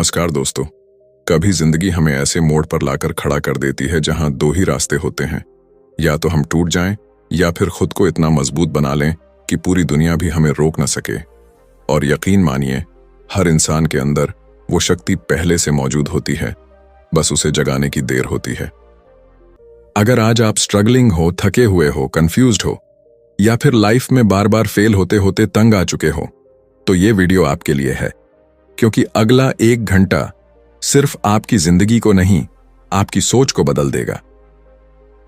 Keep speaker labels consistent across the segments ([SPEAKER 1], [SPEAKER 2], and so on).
[SPEAKER 1] नमस्कार दोस्तों। कभी जिंदगी हमें ऐसे मोड़ पर लाकर खड़ा कर देती है जहां दो ही रास्ते होते हैं, या तो हम टूट जाएं या फिर खुद को इतना मजबूत बना लें कि पूरी दुनिया भी हमें रोक न सके। और यकीन मानिए, हर इंसान के अंदर वो शक्ति पहले से मौजूद होती है, बस उसे जगाने की देर होती है। अगर आज आप स्ट्रगलिंग हो, थके हुए हो, कंफ्यूज्ड हो, या फिर लाइफ में बार बार फेल होते होते तंग आ चुके हो, तो ये वीडियो आपके लिए है। क्योंकि अगला 1 घंटा सिर्फ आपकी जिंदगी को नहीं, आपकी सोच को बदल देगा।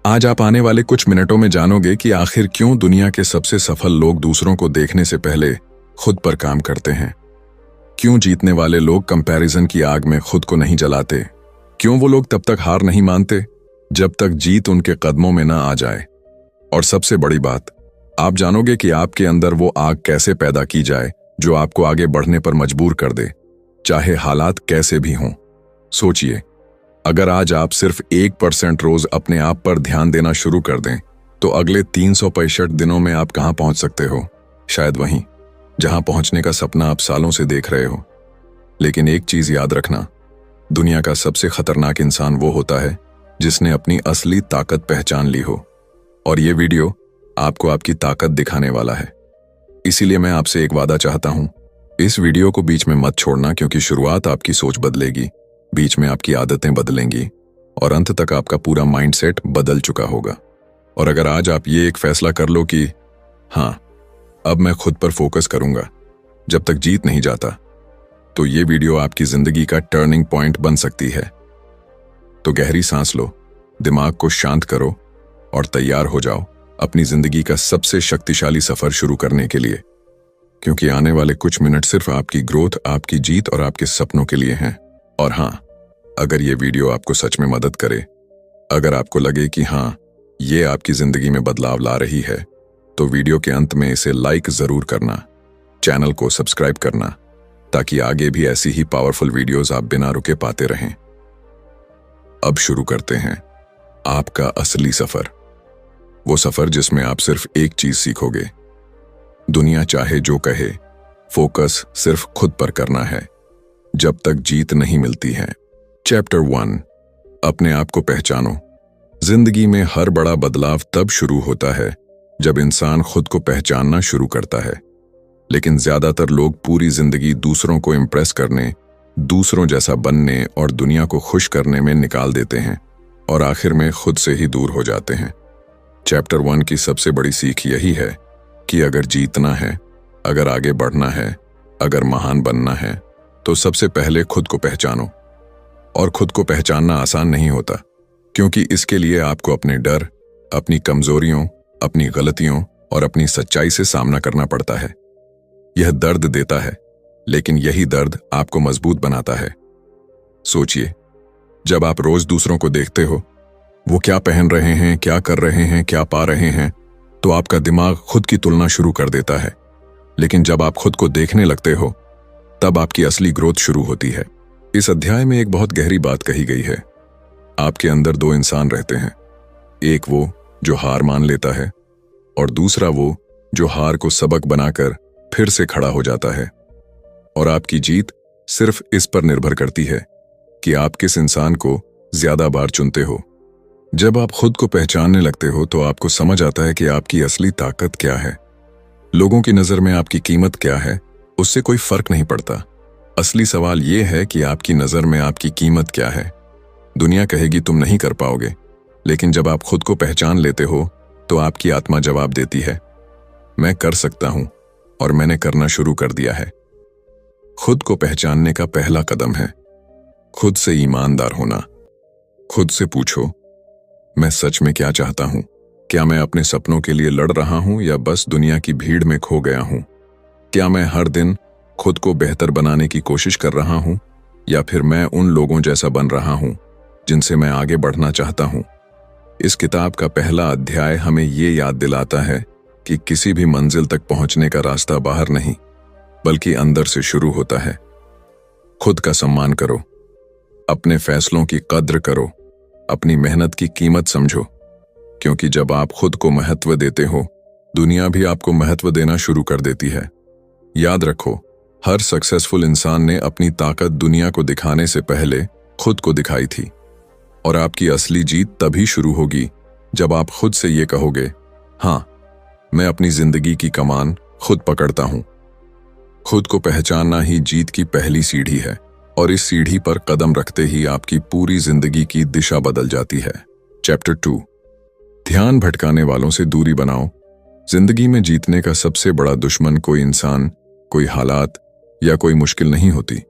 [SPEAKER 1] आज आप आने वाले कुछ मिनटों में जानोगे कि आखिर क्यों दुनिया के सबसे सफल लोग दूसरों को देखने से पहले खुद पर काम करते हैं, क्यों जीतने वाले लोग कंपैरिजन की आग में खुद को नहीं जलाते, क्यों वो लोग तब तक हार नहीं मानते जब तक जीत उनके कदमों में ना आ जाए। और सबसे बड़ी बात, आप जानोगे कि आपके अंदर वो आग कैसे पैदा की जाए जो आपको आगे बढ़ने पर मजबूर कर दे, चाहे हालात कैसे भी हों। सोचिए, अगर आज आप सिर्फ 1% रोज अपने आप पर ध्यान देना शुरू कर दें, तो अगले 365 दिनों में आप कहां पहुंच सकते हो? शायद वहीं जहां पहुंचने का सपना आप सालों से देख रहे हो। लेकिन एक चीज याद रखना, दुनिया का सबसे खतरनाक इंसान वो होता है जिसने अपनी असली ताकत पहचान ली हो। और ये वीडियो आपको आपकी ताकत दिखाने वाला है। इसीलिए मैं आपसे एक वादा चाहता हूं, इस वीडियो को बीच में मत छोड़ना, क्योंकि शुरुआत आपकी सोच बदलेगी, बीच में आपकी आदतें बदलेंगी और अंत तक आपका पूरा माइंडसेट बदल चुका होगा। और अगर आज आप ये एक फैसला कर लो कि हाँ, अब मैं खुद पर फोकस करूंगा जब तक जीत नहीं जाता, तो ये वीडियो आपकी जिंदगी का टर्निंग पॉइंट बन सकती है। तो गहरी सांस लो, दिमाग को शांत करो और तैयार हो जाओ अपनी जिंदगी का सबसे शक्तिशाली सफर शुरू करने के लिए। क्योंकि आने वाले कुछ मिनट सिर्फ आपकी ग्रोथ, आपकी जीत और आपके सपनों के लिए हैं। और हाँ, अगर ये वीडियो आपको सच में मदद करे, अगर आपको लगे कि हाँ, ये आपकी जिंदगी में बदलाव ला रही है, तो वीडियो के अंत में इसे लाइक जरूर करना, चैनल को सब्सक्राइब करना, ताकि आगे भी ऐसी ही पावरफुल वीडियोस आप बिना रुके पाते रहें। अब शुरू करते हैं आपका असली सफर, वो सफर जिसमें आप सिर्फ एक चीज सीखोगे, दुनिया चाहे जो कहे, फोकस सिर्फ खुद पर करना है जब तक जीत नहीं मिलती है। चैप्टर 1, अपने आप को पहचानो। जिंदगी में हर बड़ा बदलाव तब शुरू होता है जब इंसान खुद को पहचानना शुरू करता है। लेकिन ज्यादातर लोग पूरी जिंदगी दूसरों को इम्प्रेस करने, दूसरों जैसा बनने और दुनिया को खुश करने में निकाल देते हैं और आखिर में खुद से ही दूर हो जाते हैं। चैप्टर 1 की सबसे बड़ी सीख यही है कि अगर जीतना है, अगर आगे बढ़ना है, अगर महान बनना है, तो सबसे पहले खुद को पहचानो। और खुद को पहचानना आसान नहीं होता, क्योंकि इसके लिए आपको अपने डर, अपनी कमजोरियों, अपनी गलतियों और अपनी सच्चाई से सामना करना पड़ता है। यह दर्द देता है, लेकिन यही दर्द आपको मजबूत बनाता है। सोचिए, जब आप रोज दूसरों को देखते हो, वो क्या पहन रहे हैं, क्या कर रहे हैं, क्या पा रहे हैं, तो आपका दिमाग खुद की तुलना शुरू कर देता है। लेकिन जब आप खुद को देखने लगते हो, तब आपकी असली ग्रोथ शुरू होती है। इस अध्याय में एक बहुत गहरी बात कही गई है। आपके अंदर 2 इंसान रहते हैं, एक वो जो हार मान लेता है और दूसरा वो जो हार को सबक बनाकर फिर से खड़ा हो जाता है। और आपकी जीत सिर्फ इस पर निर्भर करती है कि आप किस इंसान को ज्यादा बार चुनते हो। जब आप खुद को पहचानने लगते हो, तो आपको समझ आता है कि आपकी असली ताकत क्या है। लोगों की नजर में आपकी कीमत क्या है, उससे कोई फर्क नहीं पड़ता। असली सवाल यह है कि आपकी नजर में आपकी कीमत क्या है। दुनिया कहेगी तुम नहीं कर पाओगे, लेकिन जब आप खुद को पहचान लेते हो, तो आपकी आत्मा जवाब देती है, मैं कर सकता हूं, और मैंने करना शुरू कर दिया है। खुद को पहचानने का पहला कदम है खुद से ईमानदार होना। खुद से पूछो, मैं सच में क्या चाहता हूं? क्या मैं अपने सपनों के लिए लड़ रहा हूं या बस दुनिया की भीड़ में खो गया हूं? क्या मैं हर दिन खुद को बेहतर बनाने की कोशिश कर रहा हूं, या फिर मैं उन लोगों जैसा बन रहा हूं जिनसे मैं आगे बढ़ना चाहता हूं? इस किताब का पहला अध्याय हमें ये याद दिलाता है कि किसी भी मंजिल तक पहुंचने का रास्ता बाहर नहीं, बल्कि अंदर से शुरू होता है। खुद का सम्मान करो, अपने फैसलों की कद्र करो, अपनी मेहनत की कीमत समझो, क्योंकि जब आप खुद को महत्व देते हो, दुनिया भी आपको महत्व देना शुरू कर देती है। याद रखो, हर सक्सेसफुल इंसान ने अपनी ताकत दुनिया को दिखाने से पहले खुद को दिखाई थी। और आपकी असली जीत तभी शुरू होगी जब आप खुद से ये कहोगे, हाँ, मैं अपनी जिंदगी की कमान खुद पकड़ता हूं। खुद को पहचानना ही जीत की पहली सीढ़ी है, और इस सीढ़ी पर कदम रखते ही आपकी पूरी जिंदगी की दिशा बदल जाती है। चैप्टर 2, ध्यान भटकाने वालों से दूरी बनाओ। जिंदगी में जीतने का सबसे बड़ा दुश्मन कोई इंसान, कोई हालात या कोई मुश्किल नहीं होती।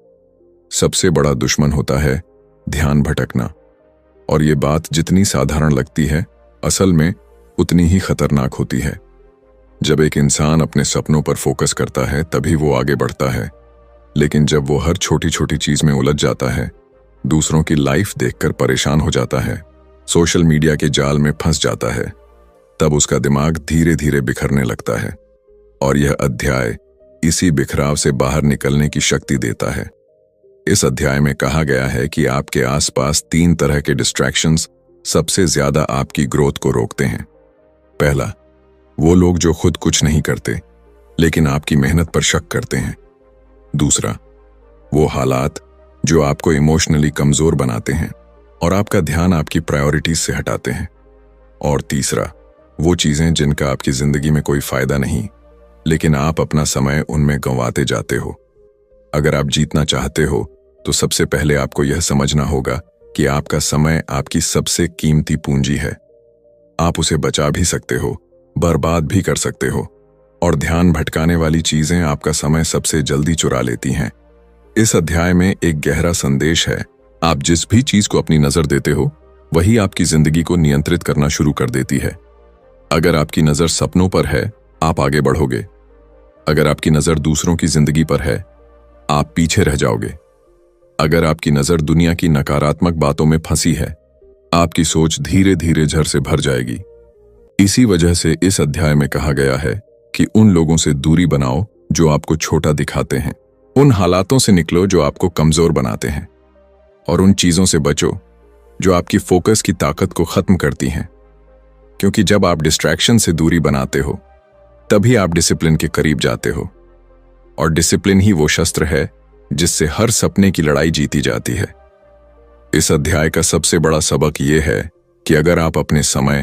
[SPEAKER 1] सबसे बड़ा दुश्मन होता है ध्यान भटकना। और ये बात जितनी साधारण लगती है, असल में उतनी ही खतरनाक होती है। जब एक इंसान अपने सपनों पर फोकस करता है तभी वो आगे बढ़ता है, लेकिन जब वो हर छोटी छोटी चीज में उलझ जाता है, दूसरों की लाइफ देखकर परेशान हो जाता है, सोशल मीडिया के जाल में फंस जाता है, तब उसका दिमाग धीरे धीरे बिखरने लगता है। और यह अध्याय इसी बिखराव से बाहर निकलने की शक्ति देता है। इस अध्याय में कहा गया है कि आपके आसपास 3 तरह के डिस्ट्रैक्शंस सबसे ज्यादा आपकी ग्रोथ को रोकते हैं। पहला, वो लोग जो खुद कुछ नहीं करते लेकिन आपकी मेहनत पर शक करते हैं। दूसरा, वो हालात जो आपको इमोशनली कमजोर बनाते हैं और आपका ध्यान आपकी प्रायोरिटीज से हटाते हैं। और तीसरा, वो चीजें जिनका आपकी जिंदगी में कोई फायदा नहीं, लेकिन आप अपना समय उनमें गंवाते जाते हो। अगर आप जीतना चाहते हो तो सबसे पहले आपको यह समझना होगा कि आपका समय आपकी सबसे कीमती पूंजी है। आप उसे बचा भी सकते हो, बर्बाद भी कर सकते हो, और ध्यान भटकाने वाली चीजें आपका समय सबसे जल्दी चुरा लेती हैं। इस अध्याय में एक गहरा संदेश है। आप जिस भी चीज को अपनी नजर देते हो, वही आपकी जिंदगी को नियंत्रित करना शुरू कर देती है। अगर आपकी नजर सपनों पर है, आप आगे बढ़ोगे। अगर आपकी नजर दूसरों की जिंदगी पर है, आप पीछे रह जाओगे। अगर आपकी नजर दुनिया की नकारात्मक बातों में फंसी है, आपकी सोच धीरे धीरे झर से भर जाएगी। इसी वजह से इस अध्याय में कहा गया है कि उन लोगों से दूरी बनाओ जो आपको छोटा दिखाते हैं, उन हालातों से निकलो जो आपको कमजोर बनाते हैं, और उन चीजों से बचो जो आपकी फोकस की ताकत को खत्म करती हैं। क्योंकि जब आप डिस्ट्रैक्शन से दूरी बनाते हो, तभी आप डिसिप्लिन के करीब जाते हो, और डिसिप्लिन ही वो शस्त्र है जिससे हर सपने की लड़ाई जीती जाती है। इस अध्याय का सबसे बड़ा सबक यह है कि अगर आप अपने समय,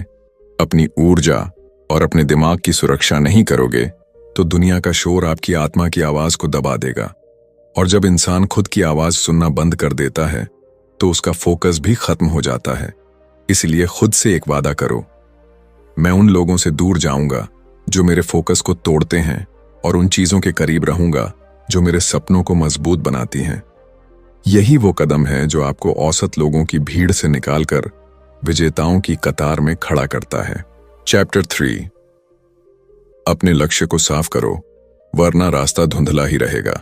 [SPEAKER 1] अपनी ऊर्जा और अपने दिमाग की सुरक्षा नहीं करोगे, तो दुनिया का शोर आपकी आत्मा की आवाज को दबा देगा। और जब इंसान खुद की आवाज सुनना बंद कर देता है, तो उसका फोकस भी खत्म हो जाता है। इसलिए खुद से एक वादा करो, मैं उन लोगों से दूर जाऊंगा जो मेरे फोकस को तोड़ते हैं, और उन चीजों के करीब रहूंगा जो मेरे सपनों को मजबूत बनाती हैं। यही वो कदम है जो आपको औसत लोगों की भीड़ से निकालकर विजेताओं की कतार में खड़ा करता है। चैप्टर 3, अपने लक्ष्य को साफ करो, वरना रास्ता धुंधला ही रहेगा।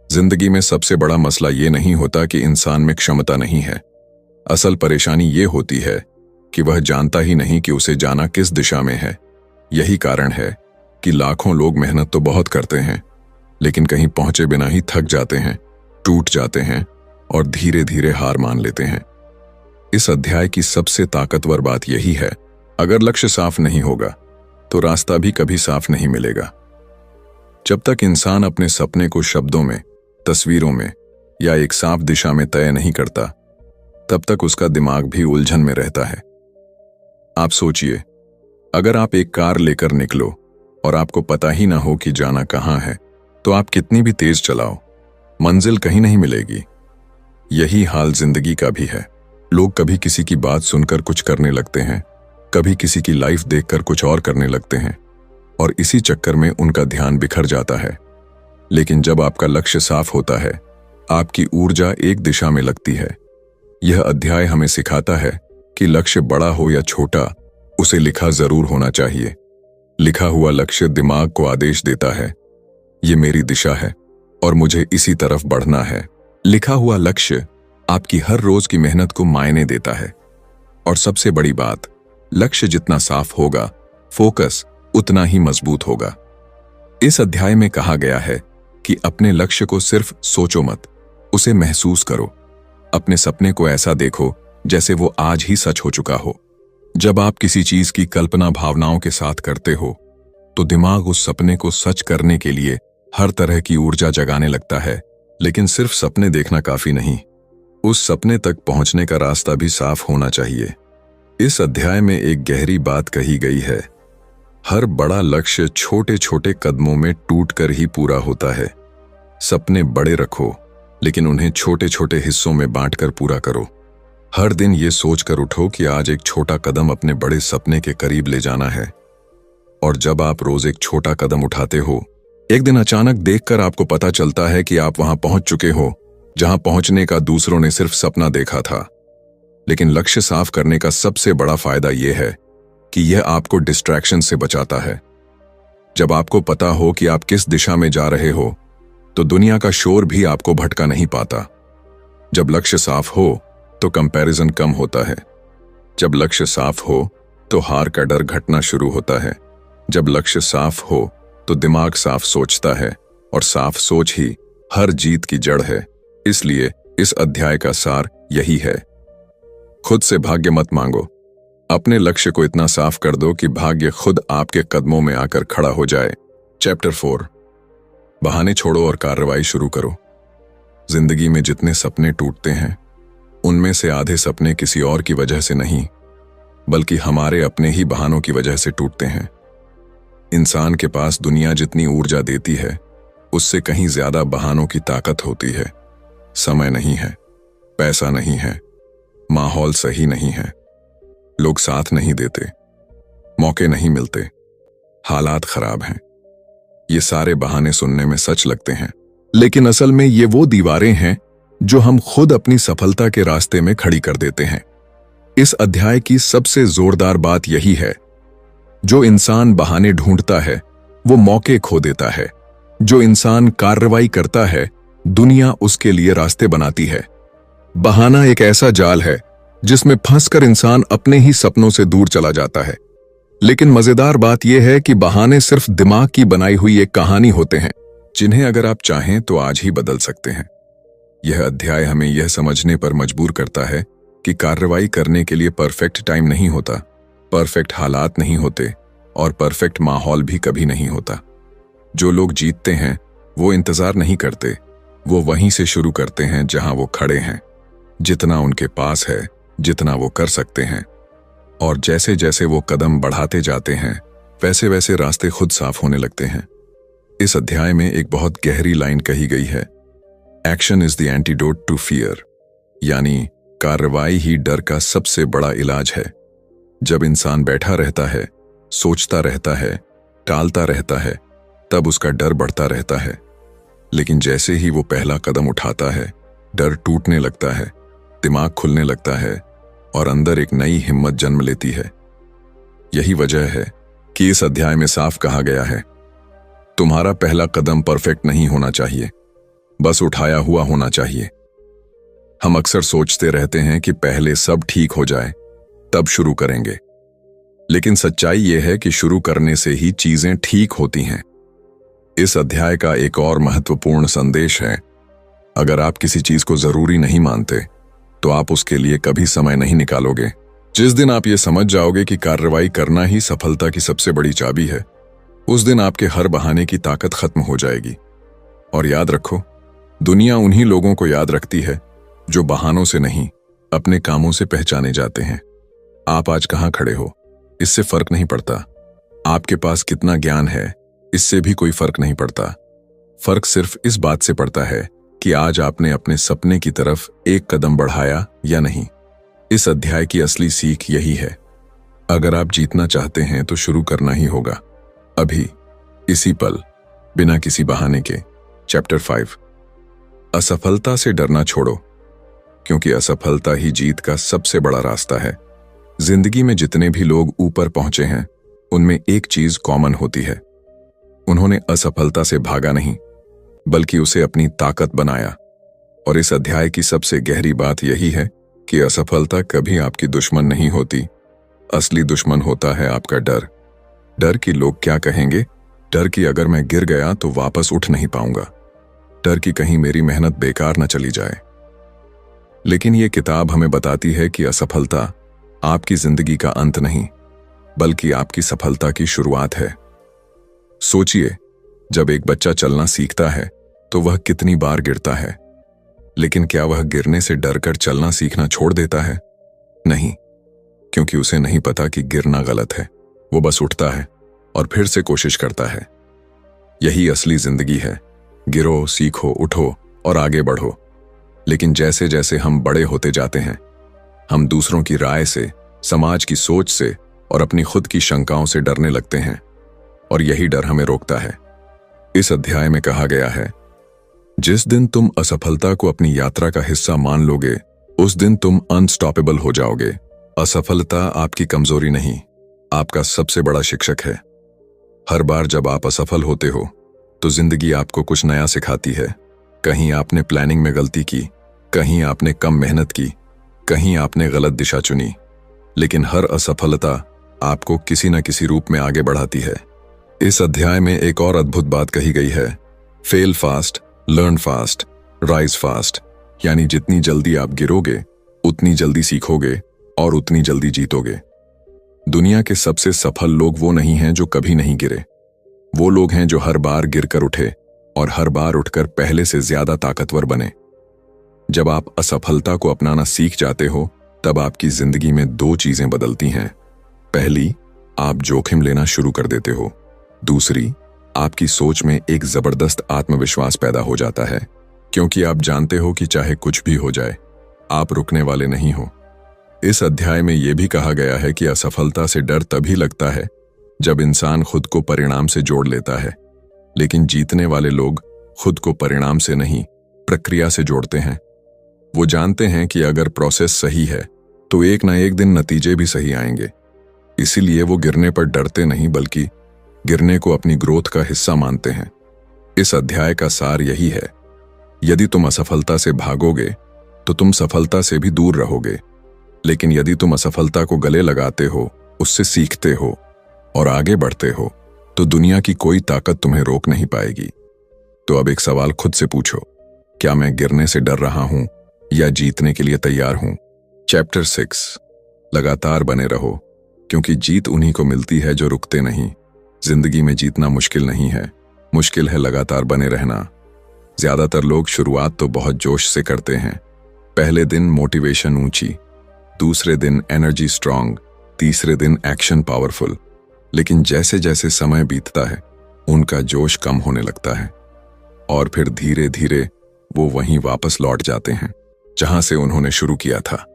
[SPEAKER 1] जिंदगी में सबसे बड़ा मसला ये नहीं होता कि इंसान में क्षमता नहीं है। असल परेशानी ये होती है कि वह जानता ही नहीं कि उसे जाना किस दिशा में है। यही कारण है कि लाखों लोग मेहनत तो बहुत करते हैं, लेकिन कहीं पहुंचे बिना ही थक जाते हैं, टूट जाते हैं और धीरे धीरे हार मान लेते हैं। इस अध्याय की सबसे ताकतवर बात यही है, अगर लक्ष्य साफ नहीं होगा तो रास्ता भी कभी साफ नहीं मिलेगा। जब तक इंसान अपने सपने को शब्दों में, तस्वीरों में या एक साफ दिशा में तय नहीं करता, तब तक उसका दिमाग भी उलझन में रहता है। आप सोचिए, अगर आप एक कार लेकर निकलो और आपको पता ही ना हो कि जाना कहाँ है, तो आप कितनी भी तेज चलाओ, मंजिल कहीं नहीं मिलेगी। यही हाल जिंदगी का भी है। लोग कभी किसी की बात सुनकर कुछ करने लगते हैं, कभी किसी की लाइफ देखकर कुछ और करने लगते हैं, और इसी चक्कर में उनका ध्यान बिखर जाता है। लेकिन जब आपका लक्ष्य साफ होता है, आपकी ऊर्जा एक दिशा में लगती है। यह अध्याय हमें सिखाता है कि लक्ष्य बड़ा हो या छोटा, उसे लिखा जरूर होना चाहिए। लिखा हुआ लक्ष्य दिमाग को आदेश देता है, ये मेरी दिशा है और मुझे इसी तरफ बढ़ना है। लिखा हुआ लक्ष्य आपकी हर रोज की मेहनत को मायने देता है। और सबसे बड़ी बात, लक्ष्य जितना साफ होगा, फोकस उतना ही मजबूत होगा। इस अध्याय में कहा गया है कि अपने लक्ष्य को सिर्फ सोचो मत, उसे महसूस करो। अपने सपने को ऐसा देखो जैसे वो आज ही सच हो चुका हो। जब आप किसी चीज की कल्पना भावनाओं के साथ करते हो, तो दिमाग उस सपने को सच करने के लिए हर तरह की ऊर्जा जगाने लगता है। लेकिन सिर्फ सपने देखना काफी नहीं, उस सपने तक पहुंचने का रास्ता भी साफ होना चाहिए। इस अध्याय में एक गहरी बात कही गई है, हर बड़ा लक्ष्य छोटे छोटे कदमों में टूटकर ही पूरा होता है। सपने बड़े रखो, लेकिन उन्हें छोटे छोटे हिस्सों में बांटकर पूरा करो। हर दिन ये सोचकर उठो कि आज एक छोटा कदम अपने बड़े सपने के करीब ले जाना है। और जब आप रोज एक छोटा कदम उठाते हो, एक दिन अचानक देखकर आपको पता चलता है कि आप वहां पहुंच चुके हो जहां पहुंचने का दूसरों ने सिर्फ सपना देखा था। लेकिन लक्ष्य साफ करने का सबसे बड़ा फायदा यह है कि यह आपको डिस्ट्रैक्शन से बचाता है। जब आपको पता हो कि आप किस दिशा में जा रहे हो, तो दुनिया का शोर भी आपको भटका नहीं पाता। जब लक्ष्य साफ हो तो कंपैरिजन कम होता है। जब लक्ष्य साफ हो तो हार का डर घटना शुरू होता है। जब लक्ष्य साफ हो तो दिमाग साफ सोचता है, और साफ सोच ही हर जीत की जड़ है। इसलिए इस अध्याय का सार यही है, खुद से भाग्य मत मांगो। अपने लक्ष्य को इतना साफ कर दो कि भाग्य खुद आपके कदमों में आकर खड़ा हो जाए। चैप्टर 4, बहाने छोड़ो और कार्रवाई शुरू करो। जिंदगी में जितने सपने टूटते हैं, उनमें से आधे सपने किसी और की वजह से नहीं, बल्कि हमारे अपने ही बहानों की वजह से टूटते हैं। इंसान के पास दुनिया जितनी ऊर्जा देती है, उससे कहीं ज्यादा बहानों की ताकत होती है। समय नहीं है, पैसा नहीं है, माहौल सही नहीं है, लोग साथ नहीं देते, मौके नहीं मिलते, हालात खराब हैं। ये सारे बहाने सुनने में सच लगते हैं, लेकिन असल में ये वो दीवारें हैं जो हम खुद अपनी सफलता के रास्ते में खड़ी कर देते हैं। इस अध्याय की सबसे जोरदार बात यही है, जो इंसान बहाने ढूंढता है वो मौके खो देता है। जो इंसान कार्रवाई करता है, दुनिया उसके लिए रास्ते बनाती है। बहाना एक ऐसा जाल है जिसमें फंसकर इंसान अपने ही सपनों से दूर चला जाता है। लेकिन मजेदार बात यह है कि बहाने सिर्फ दिमाग की बनाई हुई एक कहानी होते हैं, जिन्हें अगर आप चाहें तो आज ही बदल सकते हैं। यह अध्याय हमें यह समझने पर मजबूर करता है कि कार्रवाई करने के लिए परफेक्ट टाइम नहीं होता, परफेक्ट हालात नहीं होते, और परफेक्ट माहौल भी कभी नहीं होता। जो लोग जीतते हैं वो इंतजार नहीं करते, वो वहीं से शुरू करते हैं जहां वो खड़े हैं, जितना उनके पास है, जितना वो कर सकते हैं। और जैसे जैसे वो कदम बढ़ाते जाते हैं, वैसे वैसे रास्ते खुद साफ होने लगते हैं। इस अध्याय में एक बहुत गहरी लाइन कही गई है, action is the antidote to fear, यानी कार्रवाई ही डर का सबसे बड़ा इलाज है। जब इंसान बैठा रहता है, सोचता रहता है, टालता रहता है, तब उसका डर बढ़ता रहता है। लेकिन जैसे ही वो पहला कदम उठाता है, डर टूटने लगता है, दिमाग खुलने लगता है, और अंदर एक नई हिम्मत जन्म लेती है। यही वजह है कि इस अध्याय में साफ कहा गया है, तुम्हारा पहला कदम परफेक्ट नहीं होना चाहिए, बस उठाया हुआ होना चाहिए। हम अक्सर सोचते रहते हैं कि पहले सब ठीक हो जाए, तब शुरू करेंगे। लेकिन सच्चाई यह है कि शुरू करने से ही चीजें ठीक होती हैं। इस अध्याय का एक और महत्वपूर्ण संदेश है, अगर आप किसी चीज को जरूरी नहीं मानते, तो आप उसके लिए कभी समय नहीं निकालोगे। जिस दिन आप ये समझ जाओगे कि कार्रवाई करना ही सफलता की सबसे बड़ी चाबी है, उस दिन आपके हर बहाने की ताकत खत्म हो जाएगी। और याद रखो, दुनिया उन्हीं लोगों को याद रखती है जो बहानों से नहीं, अपने कामों से पहचाने जाते हैं। आप आज कहां खड़े हो, इससे फर्क नहीं पड़ता। आपके पास कितना ज्ञान है, इससे भी कोई फर्क नहीं पड़ता। फर्क सिर्फ इस बात से पड़ता है कि आज आपने अपने सपने की तरफ एक कदम बढ़ाया या नहीं। इस अध्याय की असली सीख यही है, अगर आप जीतना चाहते हैं तो शुरू करना ही होगा, अभी, इसी पल, बिना किसी बहाने के। चैप्टर 5, असफलता से डरना छोड़ो, क्योंकि असफलता ही जीत का सबसे बड़ा रास्ता है। जिंदगी में जितने भी लोग ऊपर पहुंचे हैं, उनमें एक चीज कॉमन होती है, उन्होंने असफलता से भागा नहीं, बल्कि उसे अपनी ताकत बनाया। और इस अध्याय की सबसे गहरी बात यही है कि असफलता कभी आपकी दुश्मन नहीं होती, असली दुश्मन होता है आपका डर। डर कि लोग क्या कहेंगे, डर कि अगर मैं गिर गया तो वापस उठ नहीं पाऊंगा, डर कि कहीं मेरी मेहनत बेकार न चली जाए। लेकिन ये किताब हमें बताती है कि असफलता आपकी जिंदगी का अंत नहीं, बल्कि आपकी सफलता की शुरुआत है। सोचिए, जब एक बच्चा चलना सीखता है तो वह कितनी बार गिरता है, लेकिन क्या वह गिरने से डरकर चलना सीखना छोड़ देता है? नहीं, क्योंकि उसे नहीं पता कि गिरना गलत है। वो बस उठता है और फिर से कोशिश करता है। यही असली जिंदगी है। गिरो, सीखो, उठो और आगे बढ़ो। लेकिन जैसे जैसे हम बड़े होते जाते हैं, हम दूसरों की राय से, समाज की सोच से और अपनी खुद की शंकाओं से डरने लगते हैं, और यही डर हमें रोकता है। इस अध्याय में कहा गया है, जिस दिन तुम असफलता को अपनी यात्रा का हिस्सा मान लोगे, उस दिन तुम अनस्टॉपेबल हो जाओगे। असफलता आपकी कमजोरी नहीं, आपका सबसे बड़ा शिक्षक है। हर बार जब आप असफल होते हो तो जिंदगी आपको कुछ नया सिखाती है। कहीं आपने प्लानिंग में गलती की, कहीं आपने कम मेहनत की, कहीं आपने गलत दिशा चुनी, लेकिन हर असफलता आपको किसी न किसी रूप में आगे बढ़ाती है। इस अध्याय में एक और अद्भुत बात कही गई है, fail fast, learn fast, rise fast. यानी जितनी जल्दी आप गिरोगे उतनी जल्दी सीखोगे और उतनी जल्दी जीतोगे। दुनिया के सबसे सफल लोग वो नहीं हैं जो कभी नहीं गिरे, वो लोग हैं जो हर बार गिरकर उठे और हर बार उठकर पहले से ज्यादा ताकतवर बने। जब आप असफलता को अपनाना सीख जाते हो तब आपकी जिंदगी में दो चीजें बदलती हैं। पहली, आप जोखिम लेना शुरू कर देते हो। दूसरी, आपकी सोच में एक जबरदस्त आत्मविश्वास पैदा हो जाता है, क्योंकि आप जानते हो कि चाहे कुछ भी हो जाए, आप रुकने वाले नहीं हो। इस अध्याय में यह भी कहा गया है कि असफलता से डर तभी लगता है जब इंसान खुद को परिणाम से जोड़ लेता है, लेकिन जीतने वाले लोग खुद को परिणाम से नहीं, प्रक्रिया से जोड़ते हैं। वो जानते हैं कि अगर प्रोसेस सही है तो एक ना एक दिन नतीजे भी सही आएंगे। इसीलिए वो गिरने पर डरते नहीं, बल्कि गिरने को अपनी ग्रोथ का हिस्सा मानते हैं। इस अध्याय का सार यही है, यदि तुम असफलता से भागोगे तो तुम सफलता से भी दूर रहोगे, लेकिन यदि तुम असफलता को गले लगाते हो, उससे सीखते हो और आगे बढ़ते हो, तो दुनिया की कोई ताकत तुम्हें रोक नहीं पाएगी। तो अब एक सवाल खुद से पूछो, क्या मैं गिरने से डर रहा हूं या जीतने के लिए तैयार हूं? चैप्टर 6, लगातार बने रहो, क्योंकि जीत उन्हीं को मिलती है जो रुकते नहीं। जिंदगी में जीतना मुश्किल नहीं है, मुश्किल है लगातार बने रहना। ज्यादातर लोग शुरुआत तो बहुत जोश से करते हैं। पहले दिन मोटिवेशन ऊंची, दूसरे दिन एनर्जी स्ट्रांग, तीसरे दिन एक्शन पावरफुल। लेकिन जैसे जैसे समय बीतता है उनका जोश कम होने लगता है और फिर धीरे धीरे वो वहीं वापस लौट जाते हैं जहां से उन्होंने शुरू किया था।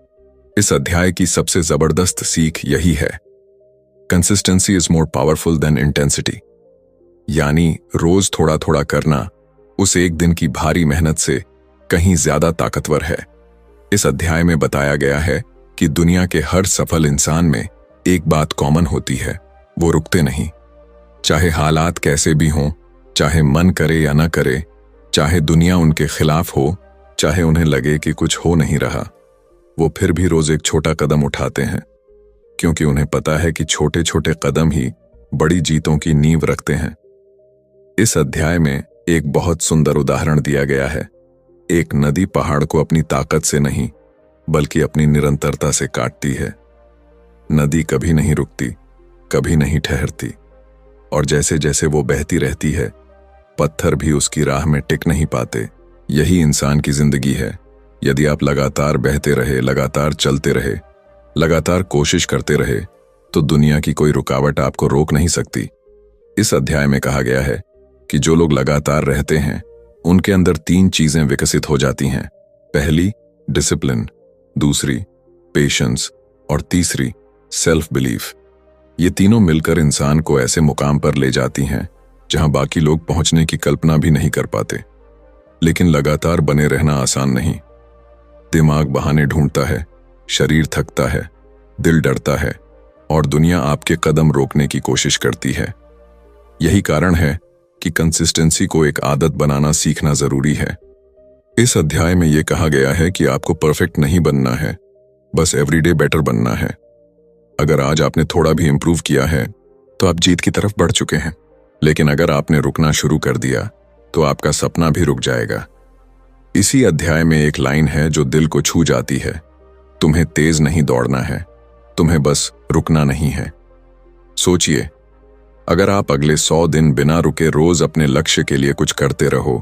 [SPEAKER 1] इस अध्याय की सबसे जबरदस्त सीख यही है, consistency is more powerful than intensity. यानी रोज थोड़ा थोड़ा करना उस एक दिन की भारी मेहनत से कहीं ज्यादा ताकतवर है। इस अध्याय में बताया गया है कि दुनिया के हर सफल इंसान में एक बात कॉमन होती है, वो रुकते नहीं। चाहे हालात कैसे भी हों, चाहे मन करे या न करे, चाहे दुनिया उनके खिलाफ हो, चाहे उन्हें लगे कि कुछ हो नहीं रहा, वो फिर भी रोज एक छोटा कदम उठाते हैं, क्योंकि उन्हें पता है कि छोटे छोटे कदम ही बड़ी जीतों की नींव रखते हैं। इस अध्याय में एक बहुत सुंदर उदाहरण दिया गया है। एक नदी पहाड़ को अपनी ताकत से नहीं बल्कि अपनी निरंतरता से काटती है। नदी कभी नहीं रुकती, कभी नहीं ठहरती, और जैसे जैसे वो बहती रहती है, पत्थर भी उसकी राह में टिक नहीं पाते। यही इंसान की जिंदगी है। यदि आप लगातार बहते रहे, लगातार चलते रहे, लगातार कोशिश करते रहे, तो दुनिया की कोई रुकावट आपको रोक नहीं सकती। इस अध्याय में कहा गया है कि जो लोग लगातार रहते हैं उनके अंदर 3 चीजें विकसित हो जाती हैं। पहली, डिसिप्लिन, दूसरी, पेशेंस और तीसरी, सेल्फ बिलीफ। ये तीनों मिलकर इंसान को ऐसे मुकाम पर ले जाती हैं जहां बाकी लोग पहुंचने की कल्पना भी नहीं कर पाते। लेकिन लगातार बने रहना आसान नहीं। दिमाग बहाने ढूंढता है, शरीर थकता है, दिल डरता है और दुनिया आपके कदम रोकने की कोशिश करती है। यही कारण है कि कंसिस्टेंसी को एक आदत बनाना सीखना जरूरी है। इस अध्याय में यह कहा गया है कि आपको परफेक्ट नहीं बनना है, बस एवरीडे बेटर बनना है। अगर आज आपने थोड़ा भी इंप्रूव किया है तो आप जीत की तरफ बढ़ चुके हैं। लेकिन अगर आपने रुकना शुरू कर दिया तो आपका सपना भी रुक जाएगा। इसी अध्याय में एक लाइन है जो दिल को छू जाती है, तुम्हें तेज नहीं दौड़ना है, तुम्हें बस रुकना नहीं है। सोचिए, अगर आप अगले 100 दिन बिना रुके रोज अपने लक्ष्य के लिए कुछ करते रहो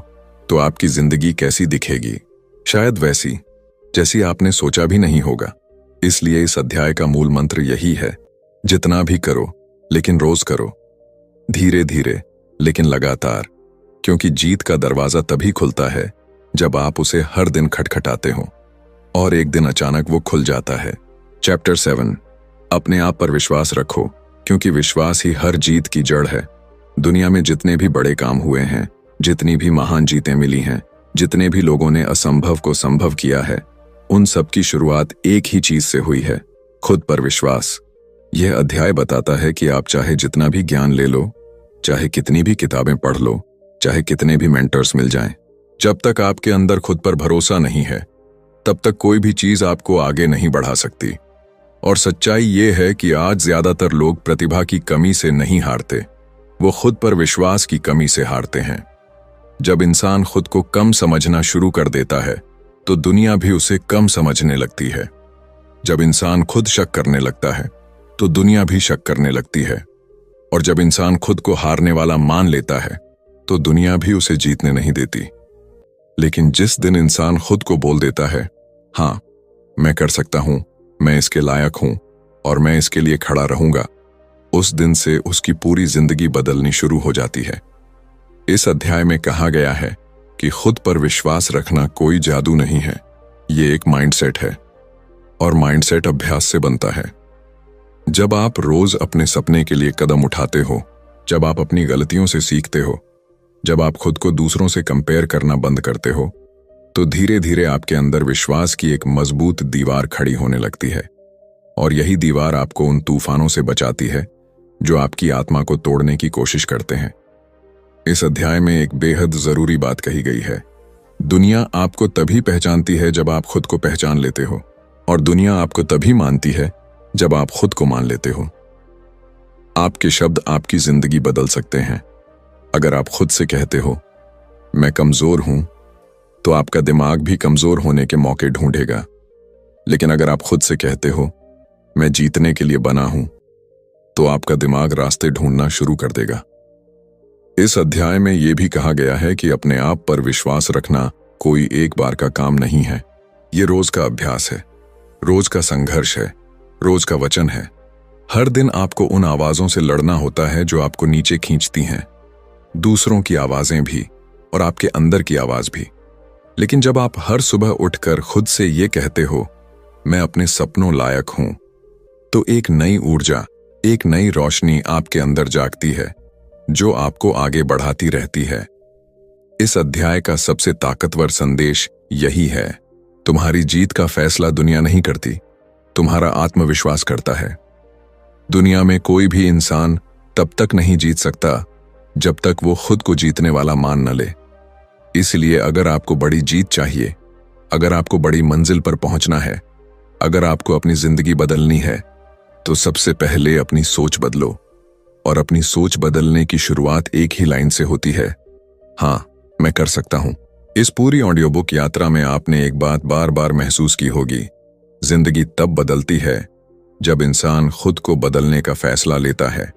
[SPEAKER 1] तो आपकी जिंदगी कैसी दिखेगी? शायद वैसी जैसी आपने सोचा भी नहीं होगा। इसलिए इस अध्याय का मूल मंत्र यही है, जितना भी करो लेकिन रोज करो, धीरे धीरे लेकिन लगातार, क्योंकि जीत का दरवाजा तभी खुलता है जब आप उसे हर दिन खटखटाते हो और एक दिन अचानक वो खुल जाता है। चैप्टर 7, अपने आप पर विश्वास रखो, क्योंकि विश्वास ही हर जीत की जड़ है। दुनिया में जितने भी बड़े काम हुए हैं, जितनी भी महान जीतें मिली हैं, जितने भी लोगों ने असंभव को संभव किया है, उन सब की शुरुआत एक ही चीज से हुई है, खुद पर विश्वास। यह अध्याय बताता है कि आप चाहे जितना भी ज्ञान ले लो, चाहे कितनी भी किताबें पढ़ लो, चाहे कितने भी मेंटर्स मिल जाएं, जब तक आपके अंदर खुद पर भरोसा नहीं है, तब तक कोई भी चीज आपको आगे नहीं बढ़ा सकती। और सच्चाई ये है कि आज ज्यादातर लोग प्रतिभा की कमी से नहीं हारते, वो खुद पर विश्वास की कमी से हारते हैं। जब इंसान खुद को कम समझना शुरू कर देता है तो दुनिया भी उसे कम समझने लगती है। जब इंसान खुद शक करने लगता है तो दुनिया भी शक करने लगती है। और जब इंसान खुद को हारने वाला मान लेता है तो दुनिया भी उसे जीतने नहीं देती। लेकिन जिस दिन इंसान खुद को बोल देता है, हाँ मैं कर सकता हूं, मैं इसके लायक हूं और मैं इसके लिए खड़ा रहूंगा, उस दिन से उसकी पूरी जिंदगी बदलनी शुरू हो जाती है। इस अध्याय में कहा गया है कि खुद पर विश्वास रखना कोई जादू नहीं है, ये एक माइंडसेट है और माइंडसेट अभ्यास से बनता है। जब आप रोज अपने सपने के लिए कदम उठाते हो, जब आप अपनी गलतियों से सीखते हो, जब आप खुद को दूसरों से कंपेयर करना बंद करते हो, तो धीरे धीरे आपके अंदर विश्वास की एक मजबूत दीवार खड़ी होने लगती है। और यही दीवार आपको उन तूफानों से बचाती है जो आपकी आत्मा को तोड़ने की कोशिश करते हैं। इस अध्याय में एक बेहद जरूरी बात कही गई है। दुनिया आपको तभी पहचानती है जब आप खुद को पहचान लेते हो, और दुनिया आपको तभी मानती है जब आप खुद को मान लेते हो। आपके शब्द आपकी जिंदगी बदल सकते हैं। अगर आप खुद से कहते हो मैं कमजोर हूं, तो आपका दिमाग भी कमजोर होने के मौके ढूंढेगा। लेकिन अगर आप खुद से कहते हो मैं जीतने के लिए बना हूं, तो आपका दिमाग रास्ते ढूंढना शुरू कर देगा। इस अध्याय में यह भी कहा गया है कि अपने आप पर विश्वास रखना कोई एक बार का काम नहीं है, ये रोज का अभ्यास है, रोज का संघर्ष है, रोज का वचन है। हर दिन आपको उन आवाजों से लड़ना होता है जो आपको नीचे खींचती हैं, दूसरों की आवाजें भी और आपके अंदर की आवाज भी। लेकिन जब आप हर सुबह उठकर खुद से ये कहते हो मैं अपने सपनों लायक हूं, तो एक नई ऊर्जा, एक नई रोशनी आपके अंदर जागती है जो आपको आगे बढ़ाती रहती है। इस अध्याय का सबसे ताकतवर संदेश यही है, तुम्हारी जीत का फैसला दुनिया नहीं करती, तुम्हारा आत्मविश्वास करता है। दुनिया में कोई भी इंसान तब तक नहीं जीत सकता जब तक वो खुद को जीतने वाला मान न ले। इसलिए अगर आपको बड़ी जीत चाहिए, अगर आपको बड़ी मंजिल पर पहुंचना है, अगर आपको अपनी जिंदगी बदलनी है, तो सबसे पहले अपनी सोच बदलो। और अपनी सोच बदलने की शुरुआत एक ही लाइन से होती है, हाँ मैं कर सकता हूं। इस पूरी ऑडियो बुक यात्रा में आपने एक बात बार बार महसूस की होगी, जिंदगी तब बदलती है जब इंसान खुद को बदलने का फैसला लेता है।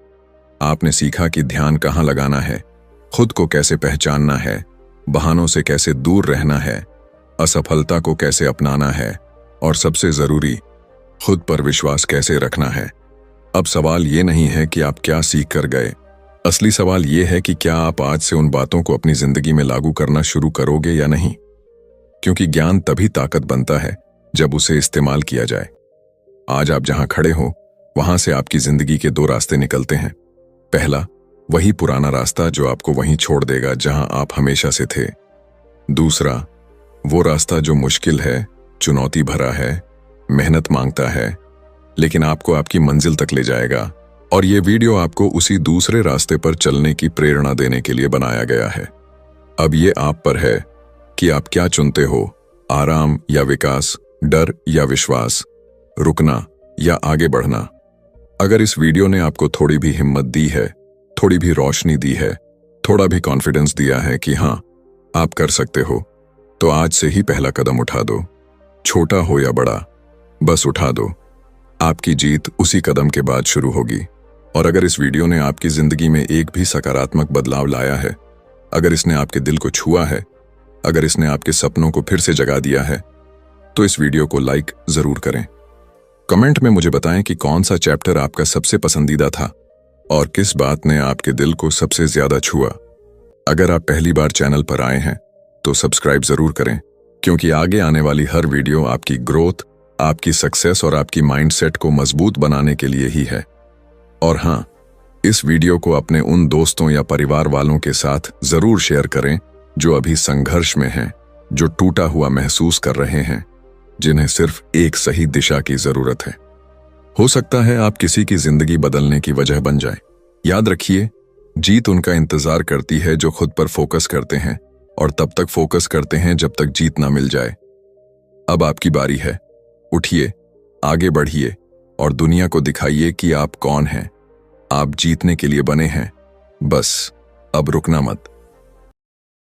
[SPEAKER 1] आपने सीखा कि ध्यान कहाँ लगाना है, खुद को कैसे पहचानना है, बहानों से कैसे दूर रहना है, असफलता को कैसे अपनाना है और सबसे जरूरी खुद पर विश्वास कैसे रखना है। अब सवाल ये नहीं है कि आप क्या सीख कर गए, असली सवाल ये है कि क्या आप आज से उन बातों को अपनी जिंदगी में लागू करना शुरू करोगे या नहीं। क्योंकि ज्ञान तभी ताकत बनता है जब उसे इस्तेमाल किया जाए। आज आप जहां खड़े हो वहां से आपकी जिंदगी के 2 रास्ते निकलते हैं। पहला, वही पुराना रास्ता जो आपको वहीं छोड़ देगा जहां आप हमेशा से थे। दूसरा, वो रास्ता जो मुश्किल है, चुनौती भरा है, मेहनत मांगता है, लेकिन आपको आपकी मंजिल तक ले जाएगा। और ये वीडियो आपको उसी दूसरे रास्ते पर चलने की प्रेरणा देने के लिए बनाया गया है। अब ये आप पर है कि आप क्या चुनते हो, आराम या विकास, डर या विश्वास, रुकना या आगे बढ़ना। अगर इस वीडियो ने आपको थोड़ी भी हिम्मत दी है, थोड़ी भी रोशनी दी है, थोड़ा भी कॉन्फिडेंस दिया है कि हाँ आप कर सकते हो, तो आज से ही पहला कदम उठा दो। छोटा हो या बड़ा, बस उठा दो। आपकी जीत उसी कदम के बाद शुरू होगी और अगर इस वीडियो ने आपकी जिंदगी में एक भी सकारात्मक बदलाव लाया है, अगर इसने आपके दिल को छुआ है, अगर इसने आपके सपनों को फिर से जगा दिया है, तो इस वीडियो को लाइक जरूर करें। कमेंट में मुझे बताएं कि कौन सा चैप्टर आपका सबसे पसंदीदा था और किस बात ने आपके दिल को सबसे ज्यादा छुआ। अगर आप पहली बार चैनल पर आए हैं तो सब्सक्राइब जरूर करें, क्योंकि आगे आने वाली हर वीडियो आपकी ग्रोथ, आपकी सक्सेस और आपकी माइंडसेट को मजबूत बनाने के लिए ही है। और हाँ, इस वीडियो को अपने उन दोस्तों या परिवार वालों के साथ जरूर शेयर करें जो अभी संघर्ष में हैं, जो टूटा हुआ महसूस कर रहे हैं, जिन्हें सिर्फ एक सही दिशा की जरूरत है। हो सकता है आप किसी की जिंदगी बदलने की वजह बन जाए। याद रखिए, जीत उनका इंतजार करती है जो खुद पर फोकस करते हैं और तब तक फोकस करते हैं जब तक जीत ना मिल जाए। अब आपकी बारी है। उठिए, आगे बढ़िए और दुनिया को दिखाइए कि आप कौन हैं। आप जीतने के लिए बने हैं, बस अब रुकना मत।